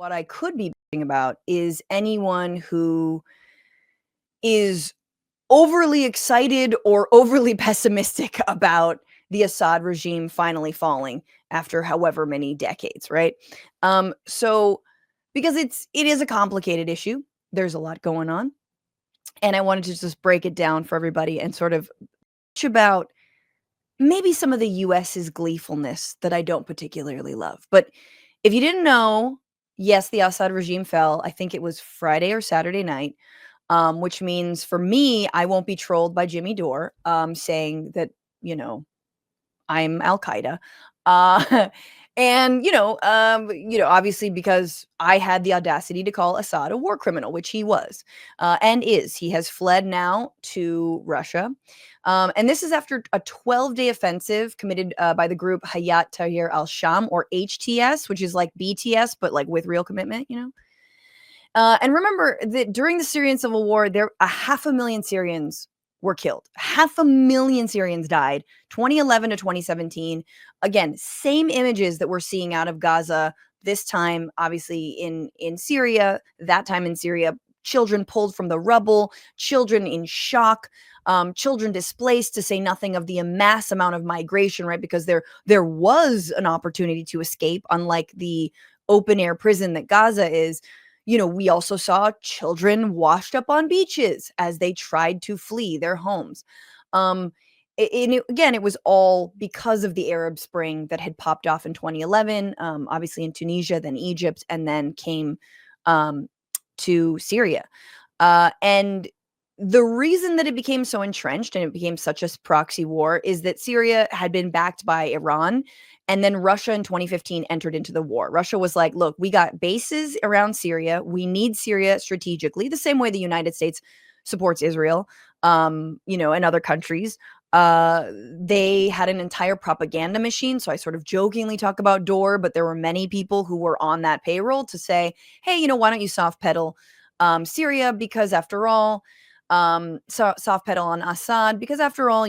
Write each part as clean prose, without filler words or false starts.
what I could be bitching about is anyone who is overly excited or overly pessimistic about the Assad regime finally falling after however many decades, right? So because it is a complicated issue. There's a lot going on. And I wanted to just break it down for everybody and sort of bitch about maybe some of the US's gleefulness that I don't particularly love. But if you didn't know, yes, the Assad regime fell. I think it was Friday or Saturday night, which means for me, I won't be trolled by Jimmy Dore saying that, I'm Al Qaeda. Uh, and obviously because I had the audacity to call Assad a war criminal, which he was and is. He has fled now to Russia. And this is after a 12-day offensive committed by the group Hayat Tahrir al-Sham, or HTS, which is like BTS, but like with real commitment, And remember that during the Syrian civil war, there 500,000 Syrians were killed. 500,000 Syrians died, 2011 to 2017. Again, same images that we're seeing out of Gaza, this time obviously in Syria, that time in Syria, children pulled from the rubble, children in shock, children displaced, to say nothing of the mass amount of migration, right? Because there was an opportunity to escape, unlike the open air prison that Gaza is. We also saw children washed up on beaches as they tried to flee their homes. Again, it was all because of the Arab Spring that had popped off in 2011, obviously in Tunisia, then Egypt, and then came to Syria. And the reason that it became so entrenched and it became such a proxy war is that Syria had been backed by Iran. And then Russia in 2015 entered into the war. Russia was like, look, we got bases around Syria. We need Syria strategically, the same way the United States supports Israel, and other countries. They had an entire propaganda machine. So I sort of jokingly talk about Dore, but there were many people who were on that payroll to say, hey, why don't you soft pedal Syria? Because after all, soft pedal on Assad, because after all,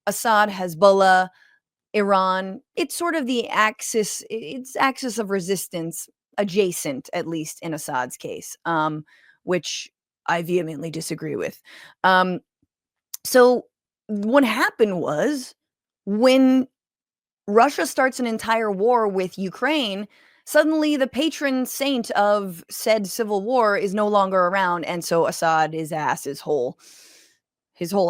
Assad, Hezbollah, Iran, it's sort of it's axis of resistance adjacent, at least in Assad's case, which I vehemently disagree with. So what happened was, when Russia starts an entire war with Ukraine, suddenly the patron saint of said civil war is no longer around. And so Assad, his whole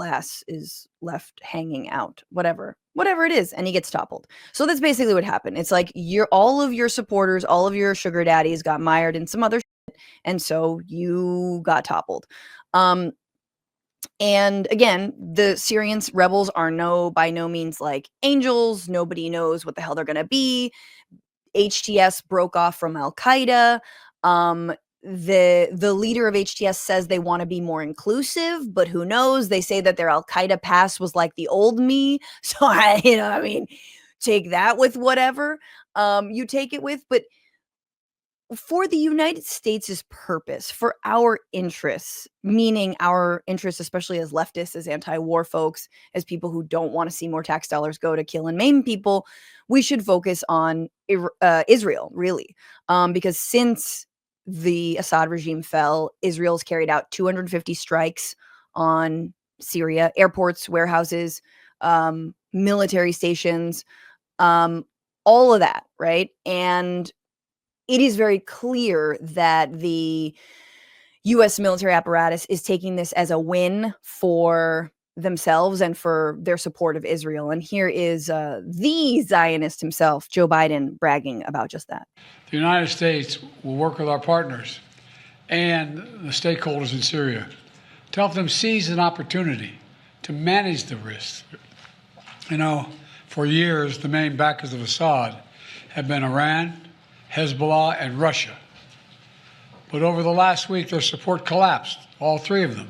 ass is left hanging out, whatever it is, and he gets toppled. So that's basically what happened. It's like all of your supporters, all of your sugar daddies got mired in some other shit, and so you got toppled. And again, the Syrian rebels are by no means like angels. Nobody knows what the hell they're going to be. HTS broke off from Al Qaeda. The leader of HTS says they want to be more inclusive, but who knows? They say that their Al Qaeda past was like the old me. So take that with whatever you take it with. But for the United States' purpose, for our interests, meaning our interests, especially as leftists, as anti-war folks, as people who don't want to see more tax dollars go to kill and maim people, we should focus on Israel, really. Because since the Assad regime fell, Israel's carried out 250 strikes on Syria, airports, warehouses, military stations, all of that, right? And it is very clear that the U.S. military apparatus is taking this as a win for themselves and for their support of Israel. And here is the Zionist himself, Joe Biden, bragging about just that. The United States will work with our partners and the stakeholders in Syria to help them seize an opportunity to manage the risks. For years, the main backers of Assad have been Iran, Hezbollah, and Russia. But over the last week, their support collapsed, all three of them,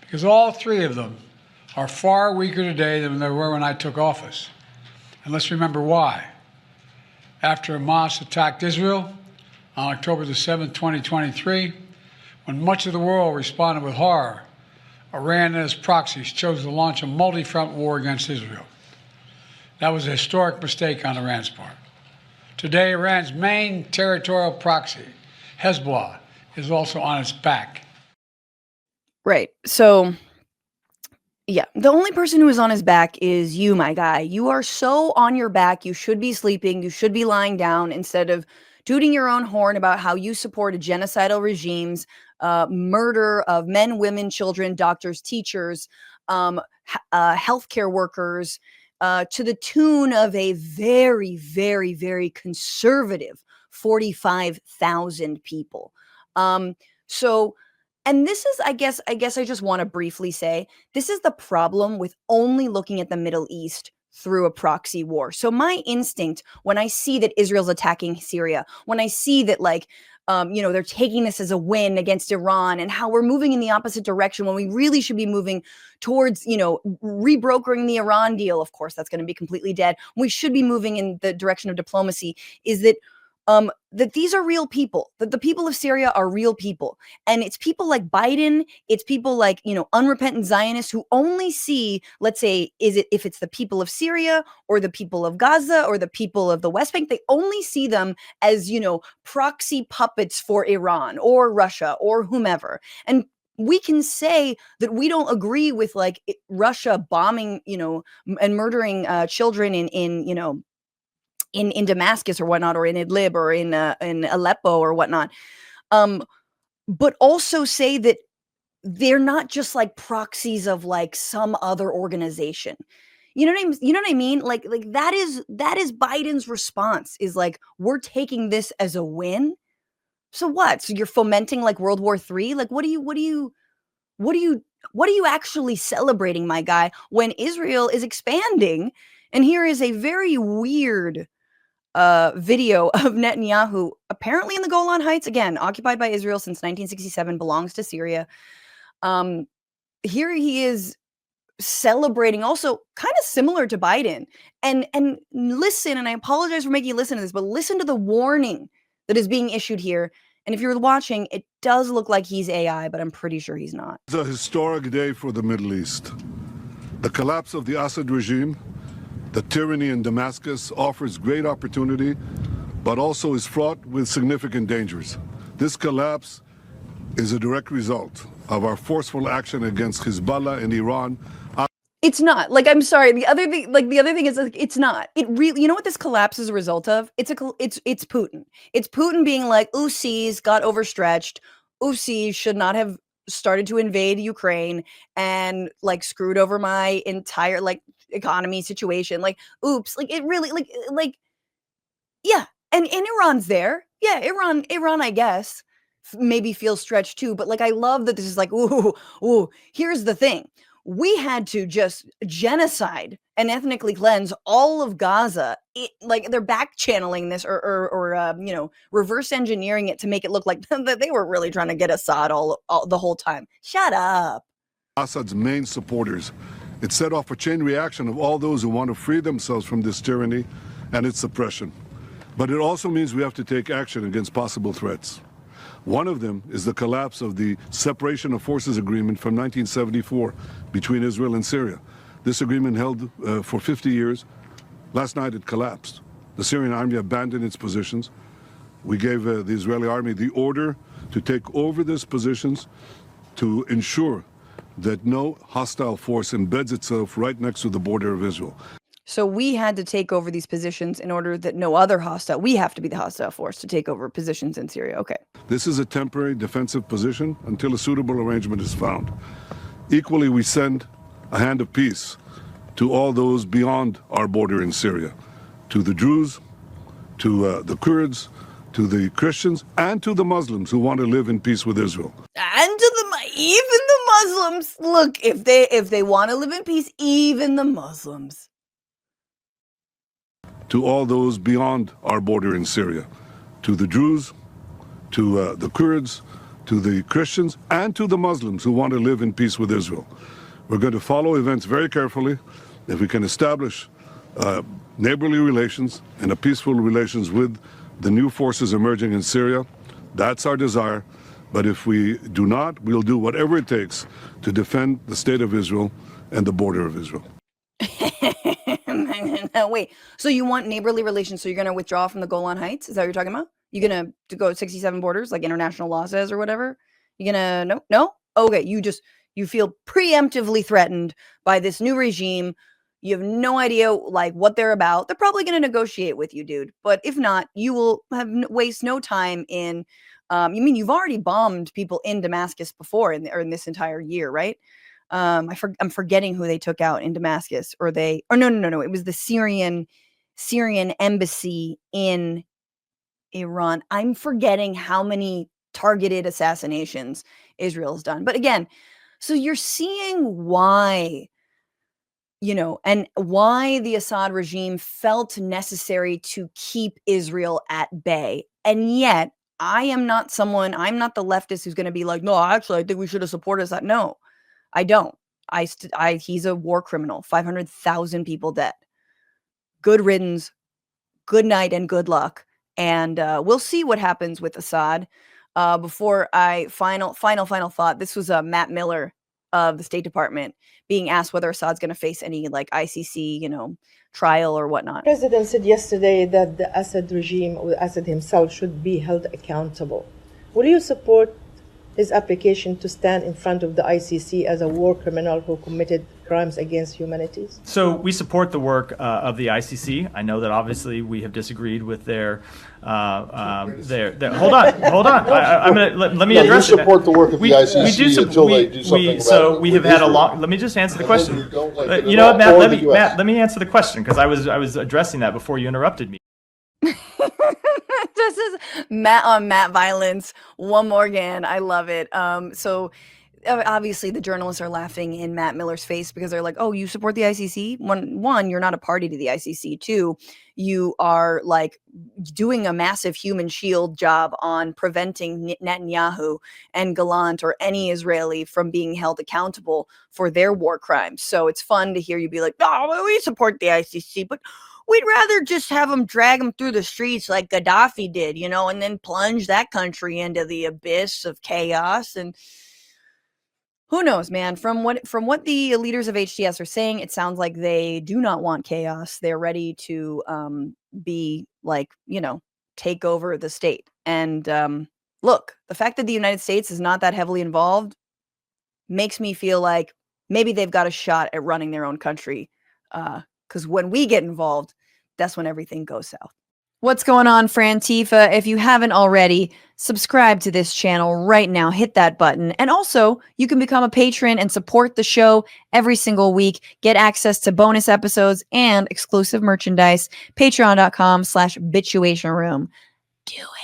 because all three of them are far weaker today than they were when I took office. And let's remember why. After Hamas attacked Israel on October the 7th, 2023, when much of the world responded with horror, Iran and its proxies chose to launch a multi-front war against Israel. That was a historic mistake on Iran's part. Today, Iran's main territorial proxy Hezbollah is also on its back. Right. So, yeah, the only person who is on his back is you, my guy. You are so on your back. You should be sleeping. You should be lying down instead of tooting your own horn about how you support a genocidal regime's murder of men, women, children, doctors, teachers, healthcare workers, to the tune of a very, very, very conservative 45,000 people. So, and this is, I guess I just want to briefly say, this is the problem with only looking at the Middle East through a proxy war. So my instinct when I see that Israel's attacking Syria, when I see that they're taking this as a win against Iran and how we're moving in the opposite direction when we really should be moving towards, rebrokering the Iran deal. Of course, that's going to be completely dead. We should be moving in the direction of diplomacy. Is that these are real people, that the people of Syria are real people. And it's people like Biden, it's people like, unrepentant Zionists who only see, let's say, if it's the people of Syria or the people of Gaza or the people of the West Bank, they only see them as, proxy puppets for Iran or Russia or whomever. And we can say that we don't agree with Russia bombing, and murdering children in Damascus or whatnot, or in Idlib or in Aleppo or whatnot, but also say that they're not just like proxies of like some other organization. You know what I mean? Like that is Biden's response, is like, we're taking this as a win. So what? So you're fomenting like World War III? Like what are you actually celebrating, my guy, when Israel is expanding? And here is a very weird video of Netanyahu, apparently in the Golan Heights, again, occupied by Israel since 1967, belongs to Syria. Here he is celebrating, also kind of similar to Biden. And listen, and I apologize for making you listen to this, but listen to the warning that is being issued here. And if you're watching, it does look like he's AI, but I'm pretty sure he's not. It's a historic day for the Middle East. The collapse of the Assad regime, the tyranny in Damascus, offers great opportunity, but also is fraught with significant dangers. This collapse is a direct result of our forceful action against Hezbollah and Iran. It's not. Like, I'm sorry. The other thing is, like, it's not. It really, you know what this collapse is a result of? It's Putin. It's Putin being like, Oopsies, got overstretched. Oopsies, should not have started to invade Ukraine and like screwed over my entire like economy situation. Like, oops. Like, it really like yeah. And Iran's there. Yeah, Iran, I guess, maybe feels stretched too. But like, I love that this is like, ooh. Here's the thing. We had to just genocide and ethnically cleanse all of Gaza. Like, they're back channeling this or reverse engineering it to make it look like that they were really trying to get Assad all the whole time. Shut up. Assad's main supporters. It set off a chain reaction of all those who want to free themselves from this tyranny and its suppression. But it also means we have to take action against possible threats. One of them is the collapse of the Separation of Forces Agreement from 1974 between Israel and Syria. This agreement held for 50 years. Last night it collapsed. The Syrian army abandoned its positions. We gave the Israeli army the order to take over these positions to ensure that no hostile force embeds itself right next to the border of Israel. So we had to take over these positions in order that no other we have to be the hostile force to take over positions in Syria. Okay. This is a temporary defensive position until a suitable arrangement is found. Equally, we send a hand of peace to all those beyond our border in Syria, to the Druze, to the Kurds, to the Christians, and to the Muslims who want to live in peace with Israel. And to even the Muslims. Look, if they want to live in peace, even the Muslims. To all those beyond our border in Syria, to the Druze, to the Kurds, to the Christians, and to the Muslims who want to live in peace with Israel. We're going to follow events very carefully. If we can establish neighborly relations and a peaceful relations with the new forces emerging in Syria, that's our desire. But if we do not, we'll do whatever it takes to defend the state of Israel and the border of Israel. No, wait. So you want neighborly relations, so you're going to withdraw from the Golan Heights? Is that what you're talking about? You gonna to go 67 borders like international law says or whatever? You gonna no? Okay, you feel preemptively threatened by this new regime. You have no idea like what they're about. They're probably gonna negotiate with you, dude. But if not, you will waste no time in. You mean you've already bombed people in Damascus before in this entire year, right? I'm forgetting who they took out in Damascus, or no. It was the Syrian embassy in Iran. I'm forgetting how many targeted assassinations Israel's done. But again, so you're seeing why, and why the Assad regime felt necessary to keep Israel at bay. And yet, I'm not the leftist who's going to be like, no, actually, I think we should have supported Assad. No, I don't. He's a war criminal. 500,000 people dead. Good riddance. Good night and good luck. And we'll see what happens with Assad. Before final thought, this was Matt Miller of the State Department being asked whether Assad's going to face any like ICC, trial or whatnot. The president said yesterday that the Assad regime or Assad himself should be held accountable. Will you support his application to stand in front of the ICC as a war criminal who committed crimes against humanity? So we support the work of the ICC. I know that obviously we have disagreed with their hold on. I'm gonna let me address it. You support the work of the ICC until they do something. So we have had a long. Let me just answer the question. You know what, Matt? Let me answer the question because I was addressing that before you interrupted me. This is Matt on Matt violence. One more again. I love it. So obviously the journalists are laughing in Matt Miller's face because they're like, oh, you support the ICC? One, you're not a party to the ICC. Two, you are like doing a massive human shield job on preventing Netanyahu and Gallant or any Israeli from being held accountable for their war crimes. So it's fun to hear you be like, oh, we support the ICC, but we'd rather just have them drag them through the streets like Gaddafi did, and then plunge that country into the abyss of chaos. And who knows, man? From what the leaders of HTS are saying, it sounds like they do not want chaos. They're ready to be like, take over the state. And look, the fact that the United States is not that heavily involved makes me feel like maybe they've got a shot at running their own country. Because when we get involved, that's when everything goes south. What's going on, Frantifa? If you haven't already, subscribe to this channel right now. Hit that button. And also, you can become a patron and support the show every single week. Get access to bonus episodes and exclusive merchandise. Patreon.com/Bitchuation Room. Do it.